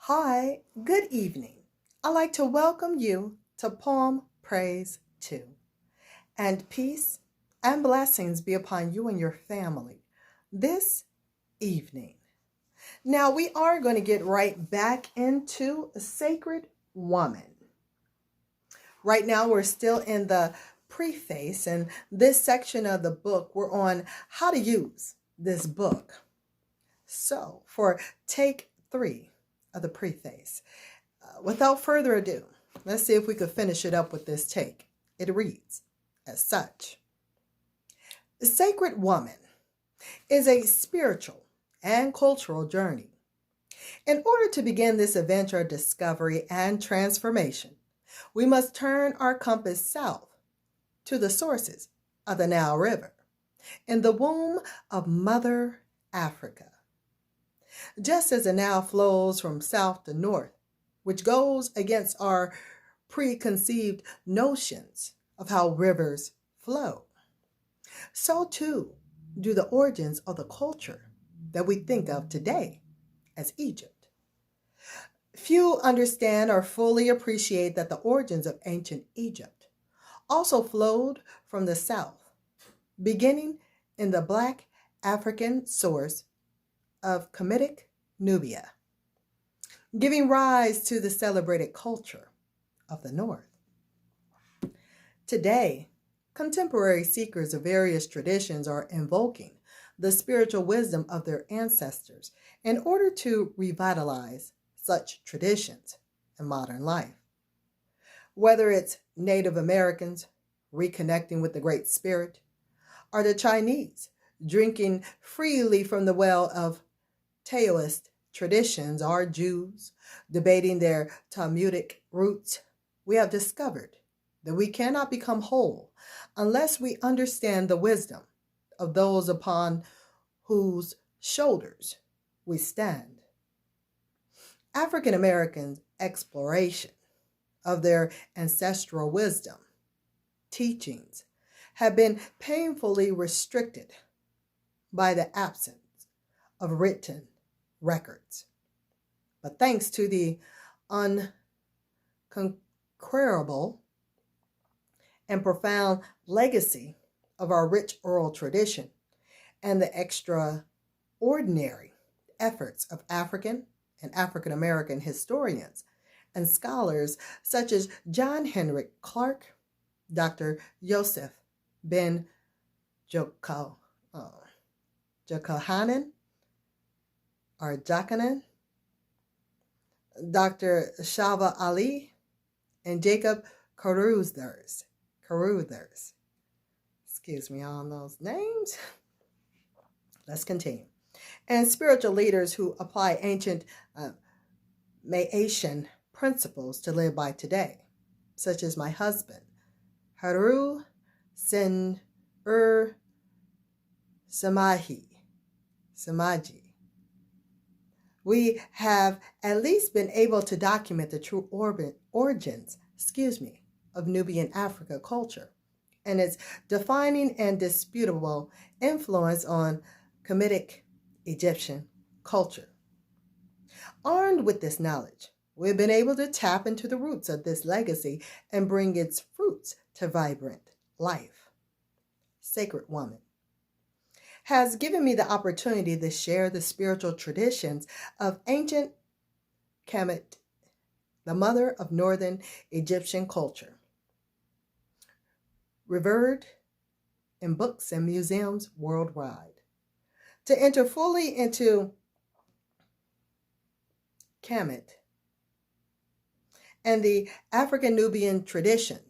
Hi, good evening. I'd like to welcome you to Poem Praise 2. And peace and blessings be upon you and your family this evening. Now, we are going to get right back into a Sacred Woman. Right now, we're still in the preface, and this section of the book, we're on how to use this book. So, for take 3 of the preface, without further ado, let's see if we could finish it up with this take. It reads as such. The Sacred Woman is a spiritual and cultural journey. In order to begin this adventure of discovery and transformation, we must turn our compass south to the sources of the Nile River in the womb of Mother Africa. Just as the Nile flows from south to north, which goes against our preconceived notions of how rivers flow, so too do the origins of the culture that we think of today as Egypt. Few understand or fully appreciate that the origins of ancient Egypt also flowed from the south, beginning in the Black African source of Kemetic Nubia, giving rise to the celebrated culture of the North. Today, contemporary seekers of various traditions are invoking the spiritual wisdom of their ancestors in order to revitalize such traditions in modern life. Whether it's Native Americans reconnecting with the Great Spirit, or the Chinese drinking freely from the well of Taoist traditions, or Jews debating their Talmudic roots, we have discovered that we cannot become whole unless we understand the wisdom of those upon whose shoulders we stand. African Americans' exploration of their ancestral wisdom teachings have been painfully restricted by the absence of written records. But thanks to the unconquerable and profound legacy of our rich oral tradition and the extraordinary efforts of African and African American historians and scholars such as John Henrik Clark, Dr. Yosef Ben Jokohanan, or Jakanan, Dr. Shava Ali, and Jacob Caruthers. Excuse me on those names. Let's continue. And spiritual leaders who apply ancient Mayan principles to live by today, such as my husband, Haru Sen Samaji. We have at least been able to document the true origins of Nubian Africa culture and its defining and disputable influence on Kemetic Egyptian culture. Armed with this knowledge, we've been able to tap into the roots of this legacy and bring its fruits to vibrant life. Sacred Woman has given me the opportunity to share the spiritual traditions of ancient Kemet, the mother of northern Egyptian culture, revered in books and museums worldwide. To enter fully into Kemet and the African Nubian tradition,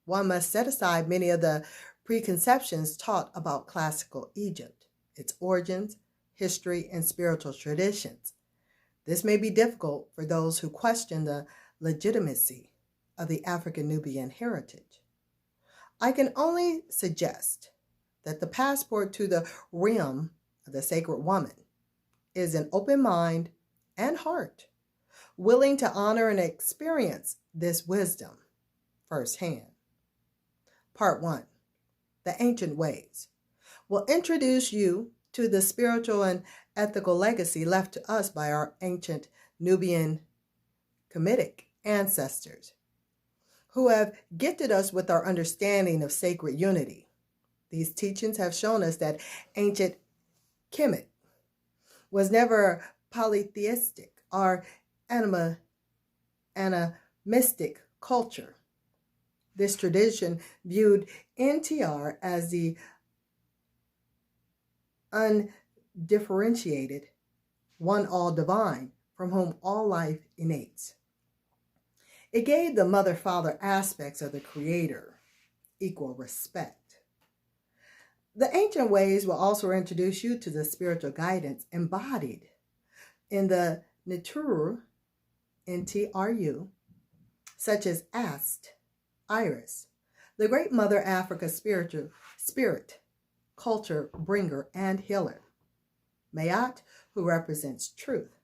one must set aside many of the preconceptions taught about classical Egypt, its origins, history, and spiritual traditions. This may be difficult for those who question the legitimacy of the African Nubian heritage. I can only suggest that the passport to the realm of the Sacred Woman is an open mind and heart, willing to honor and experience this wisdom firsthand. Part 1, The Ancient Ways, will introduce you to the spiritual and ethical legacy left to us by our ancient Nubian Kemetic ancestors who have gifted us with our understanding of sacred unity. These teachings have shown us that ancient Kemet was never polytheistic or animistic culture. This tradition viewed NTR as the undifferentiated, one all divine, from whom all life emanates. It gave the mother-father aspects of the Creator equal respect. The ancient ways will also introduce you to the spiritual guidance embodied in the Neturu, NTRU, such as Ast, Iris, the Great Mother Africa spirit, culture bringer and healer. Mayat, who represents truth,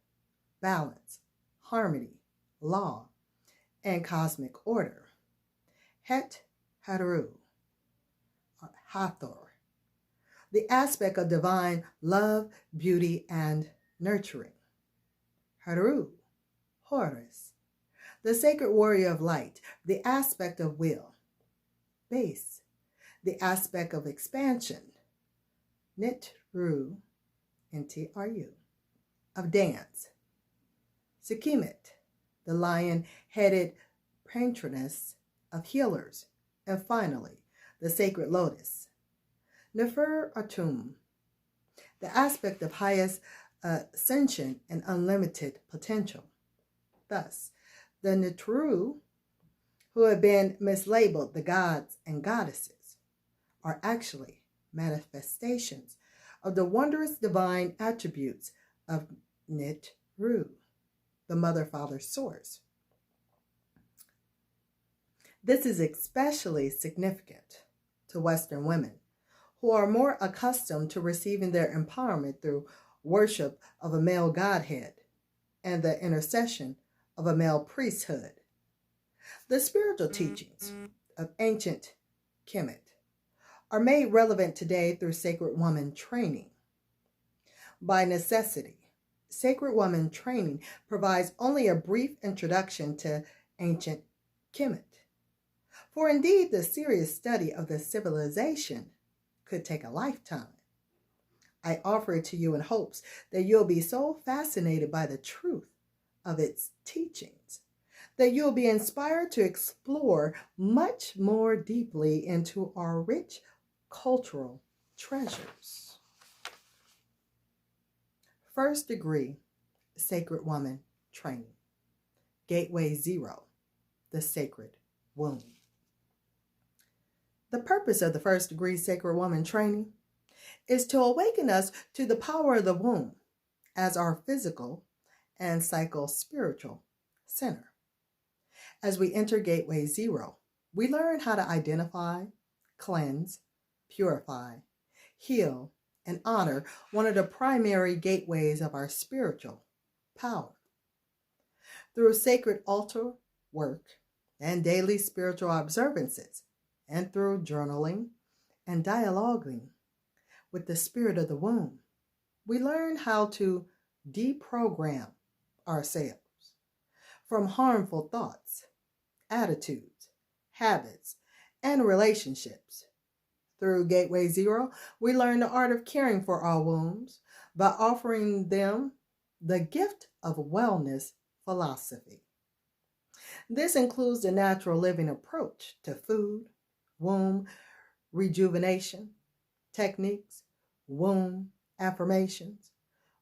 balance, harmony, law, and cosmic order. Het Haru, or Hathor, the aspect of divine love, beauty, and nurturing. Haru, Horus, the sacred warrior of light, the aspect of will. Base, the aspect of expansion. Nitru, NTRU, of dance. Sekhmet, the lion-headed patroness of healers. And finally, the sacred lotus. Nefer Atum, the aspect of highest ascension and unlimited potential. Thus, the Netru, who have been mislabeled the gods and goddesses, are actually manifestations of the wondrous divine attributes of Netru, the mother-father source. This is especially significant to Western women, who are more accustomed to receiving their empowerment through worship of a male godhead and the intercession of a male priesthood. The spiritual teachings of ancient Kemet are made relevant today through sacred woman training. By necessity, sacred woman training provides only a brief introduction to ancient Kemet. For indeed, the serious study of the civilization could take a lifetime. I offer it to you in hopes that you'll be so fascinated by the truth of its teachings that you'll be inspired to explore much more deeply into our rich cultural treasures. First degree sacred woman training. Gateway 0, the sacred womb. The purpose of the first degree sacred woman training is to awaken us to the power of the womb as our physical and psycho-spiritual center. As we enter Gateway 0, we learn how to identify, cleanse, purify, heal, and honor one of the primary gateways of our spiritual power. Through sacred altar work and daily spiritual observances, and through journaling and dialoguing with the spirit of the womb, we learn how to deprogram ourselves from harmful thoughts, attitudes, habits, and relationships. Through Gateway 0, we learn the art of caring for our wombs by offering them the gift of wellness philosophy. This includes the natural living approach to food, womb rejuvenation techniques, womb affirmations,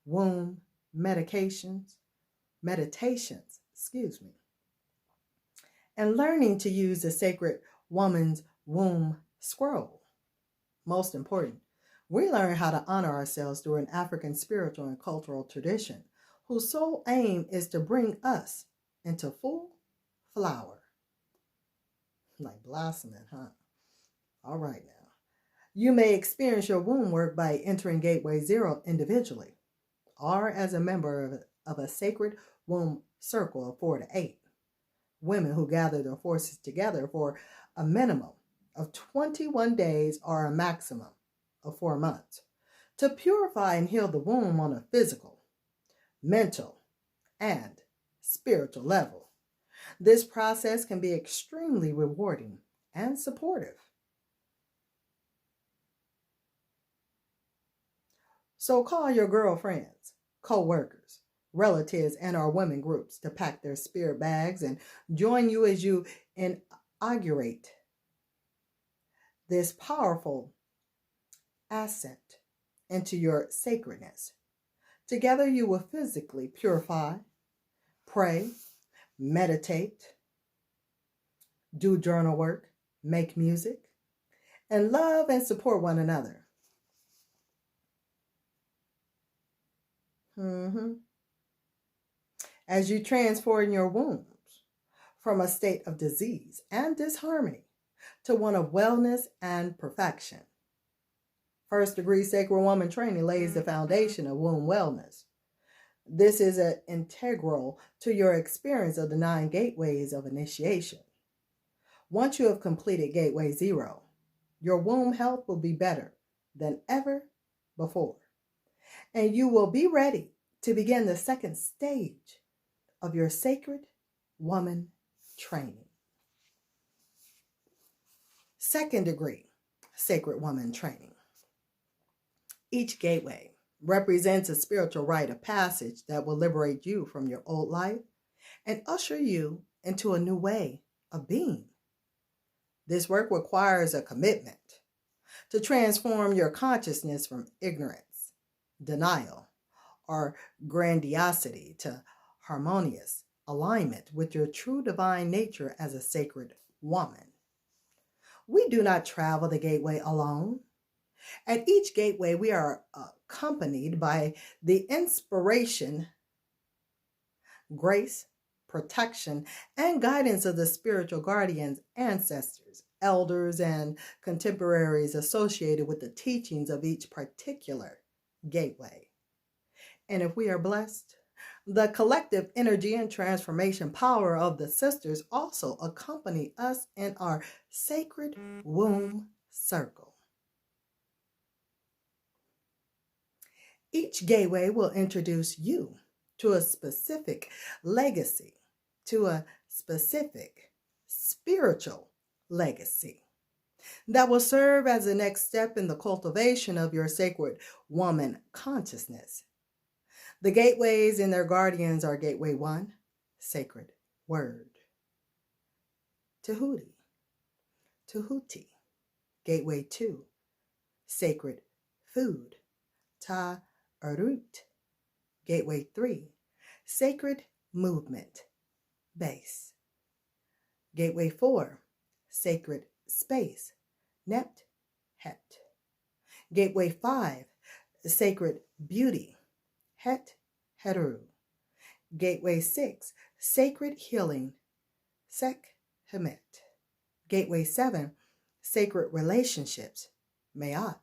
womb meditations, and learning to use the sacred woman's womb scroll. Most important, we learn how to honor ourselves through an African spiritual and cultural tradition whose sole aim is to bring us into full flower. Like blossoming, huh? All right now. You may experience your womb work by entering Gateway 0 individually or as a member of a sacred womb circle of 4 to 8 women who gather their forces together for a minimum of 21 days or a maximum of 4 months to purify and heal the womb on a physical, mental, and spiritual level. This process can be extremely rewarding and supportive. So call your girlfriends, co-workers, relatives, and our women groups to pack their spirit bags and join you as you inaugurate this powerful ascent into your sacredness. Together you will physically purify, pray, meditate, do journal work, make music, and love and support one another. As you transform your wombs from a state of disease and disharmony to one of wellness and perfection. First degree Sacred Woman training lays the foundation of womb wellness. This is integral to your experience of the 9 gateways of initiation. Once you have completed Gateway 0, your womb health will be better than ever before, and you will be ready to begin the second stage of your Sacred Woman training. Second degree Sacred Woman training. Each gateway represents a spiritual rite of passage that will liberate you from your old life and usher you into a new way of being. This work requires a commitment to transform your consciousness from ignorance, denial, or grandiosity to harmonious alignment with your true divine nature as a sacred woman. We do not travel the gateway alone. At each gateway, we are accompanied by the inspiration, grace, protection, and guidance of the spiritual guardians, ancestors, elders, and contemporaries associated with the teachings of each particular gateway. And if we are blessed, the collective energy and transformation power of the sisters also accompany us in our sacred womb circle. Each gateway will introduce you to a specific legacy, to a specific spiritual legacy that will serve as the next step in the cultivation of your sacred woman consciousness. The gateways and their guardians are Gateway 1, Sacred Word. Tahuti. Gateway 2, Sacred Food. Ta-arut. Gateway 3, Sacred Movement. Base. Gateway 4, Sacred Space. Nept. Het. Gateway 5, Sacred Beauty. Het. Heteru. Gateway 6, Sacred Healing. Sek. Hemet. Gateway 7, Sacred Relationships. Mayat.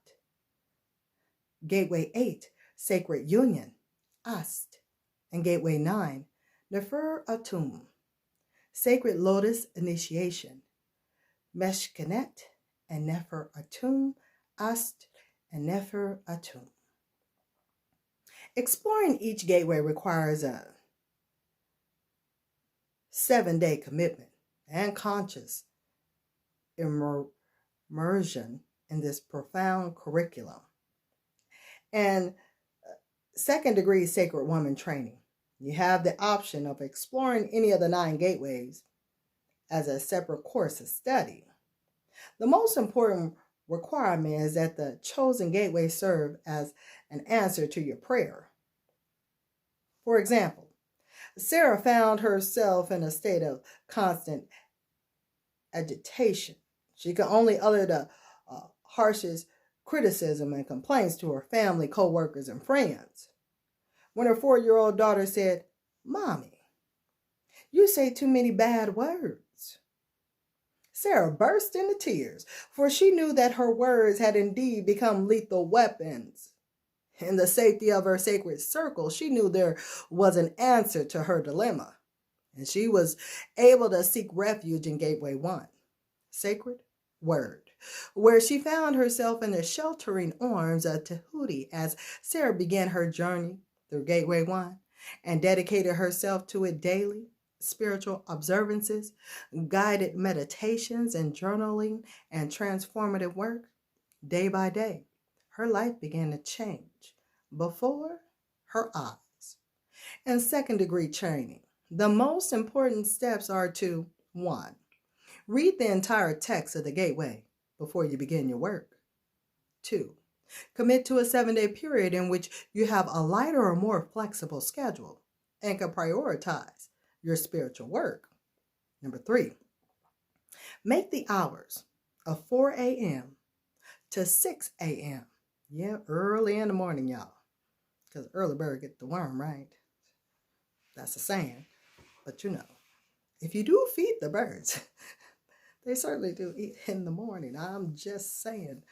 Gateway 8, Sacred Union, Ast, and Gateway 9, Nefer Atum, Sacred Lotus Initiation, Meshkenet, and Nefer Atum, Ast, and Nefer Atum. Exploring each gateway requires a 7-day commitment and conscious immersion in this profound curriculum. And second degree Sacred Woman training. You have the option of exploring any of the 9 gateways as a separate course of study. The most important requirement is that the chosen gateway serve as an answer to your prayer. For example, Sarah found herself in a state of constant agitation. She could only utter the harshest criticism and complaints to her family, co-workers, and friends. When her 4-year-old daughter said, "Mommy, you say too many bad words," Sarah burst into tears, for she knew that her words had indeed become lethal weapons. In the safety of her sacred circle, she knew there was an answer to her dilemma, and she was able to seek refuge in Gateway 1, Sacred Word, where she found herself in the sheltering arms of Tahuti as Sarah began her journey through Gateway 1 and dedicated herself to it daily. spiritual observances, guided meditations, and journaling and transformative work, day by day, her life began to change before her eyes. And second degree training, the most important steps are to 1. Read the entire text of the gateway before you begin your work. 2. Commit to a 7-day period in which you have a lighter or more flexible schedule and can prioritize your spiritual work. Number 3, make the hours of 4 a.m. to 6 a.m. Yeah, early in the morning, y'all. Because early bird get the worm, right? That's a saying. But you know, if you do feed the birds, they certainly do eat in the morning. I'm just saying.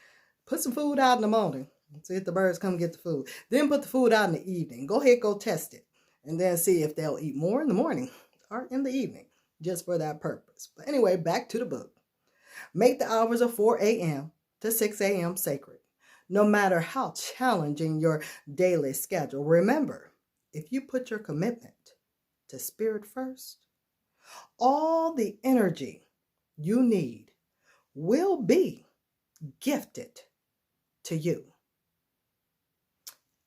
Put some food out in the morning. See if the birds come get the food. Then put the food out in the evening. Go ahead, go test it. And then see if they'll eat more in the morning or in the evening, just for that purpose. But anyway, back to the book. Make the hours of 4 a.m. to 6 a.m. sacred. No matter how challenging your daily schedule, remember, if you put your commitment to spirit first, all the energy you need will be gifted to you.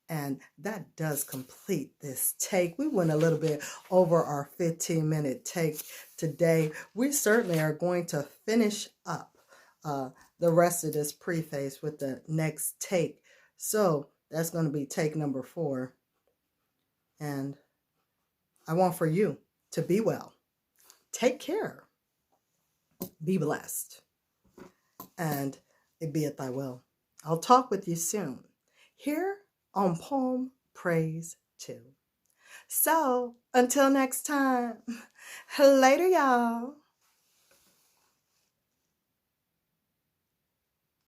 And that does complete this take. We went a little bit over our 15-minute take today. We certainly are going to finish up the rest of this preface with the next take. So that's going to be take number 4. And I want for you to be well. Take care. Be blessed. And it be at thy will. I'll talk with you soon. Here on Poem Praise 2. So, until next time, later, y'all.